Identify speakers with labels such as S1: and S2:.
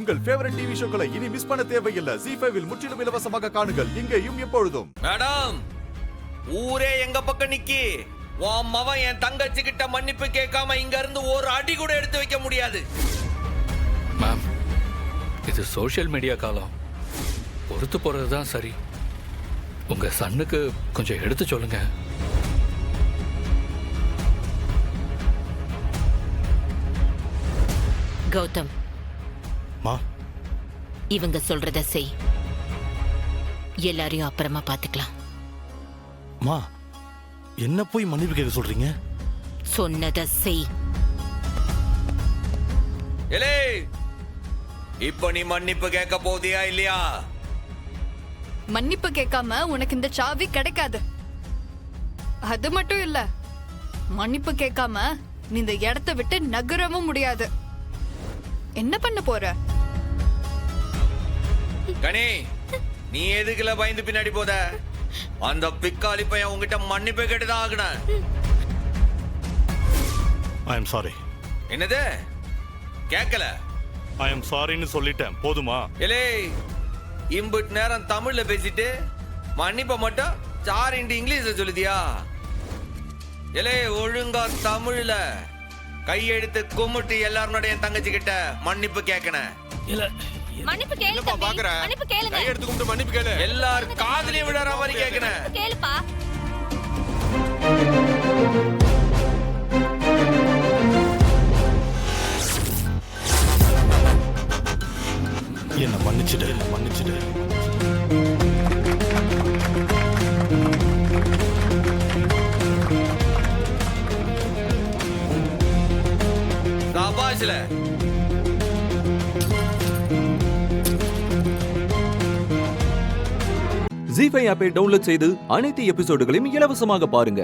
S1: உங்கள் favourite TV ஷோக்களை இனி miss பண்ண தேவையில்லை. ZEE5 இல் முற்றிலும் இலவசமாக காணுங்கள். இங்கேயும் எப்பொழுதும்.
S2: மேடம், ஊரே எங்க பக்கம் நிக்கி. உன் மவன் என் தங்கச்சி கிட்ட மன்னிப்பு கேட்காம இங்க இருந்து ஒரு அடி கூட எடுத்து வைக்க முடியாது.
S3: மேம், இது சோஷியல் மீடியா காலம். பொறுத்து போறதுதான் சரி. உங்க சன்னுக்கு கொஞ்சம் எடுத்து சொல்லுங்க.
S4: கௌதம்,
S5: மா,
S4: இவங்க சொல்றத செய். எல்லாரையும் அப்புறமா பாத்துக்கலாம்.
S5: மா, என்ன போய் மன்னிப்பு கேட்க சொல்றீங்க?
S4: சொன்னத செய்.
S2: எலே, இப்ப நீ மன்னிப்பு கேட்க போதியா இல்லையா?
S6: மன்னிப்பு கேட்காம உனக்கு இந்த சாவி கிடைக்காது. அது மட்டும் இல்ல, மன்னிப்பு கேட்காம நீ இந்த இடத்தை விட்டு நகரவும் முடியாது. என்ன பண்ண போற?
S2: கனி, நீ எதுக்குல பயந்து பின்னாடி போத? அந்த பிக்காளி பையன் உங்ககிட்ட மன்னிப்பு கேட்டுதான் ஆகணும்.
S5: I am sorry.
S2: என்னது கேட்கல?
S5: ஐ எம் சாரின்னு சொல்லிட்டேன், போதுமா?
S2: எலே, இம்புட் நேரம் தமிழ்ல பேசிட்டு மன்னிப்ப மட்டும் சாரின்ட்டு இங்கிலீஷ்ல சொல்லுதியா? எலே, ஒழுங்கா தமிழ்ல கையெடுத்து கும்பிட்டு எல்லாருடைய தங்கச்சி கிட்ட மன்னிப்பு கேட்கணும்.
S7: மன்னிப்பு கேளு தம்பி. மன்னிப்பு கேளுங்க.
S1: கையெடுத்து கும்பிட்டு மன்னிப்பு கேளு.
S2: எல்லாரும் காதுலயும் விடுற மாதிரி கேட்கணும்.
S7: கேளுப்பா.
S5: என்ன மன்னிச்சிடு, என்ன மன்னிச்சிடு.
S2: சபாஷ்ல.
S8: ZEE5 ஆப்பை டவுன்லோட் செய்து அனைத்து எபிசோடுகளையும் இலவசமாக பாருங்க.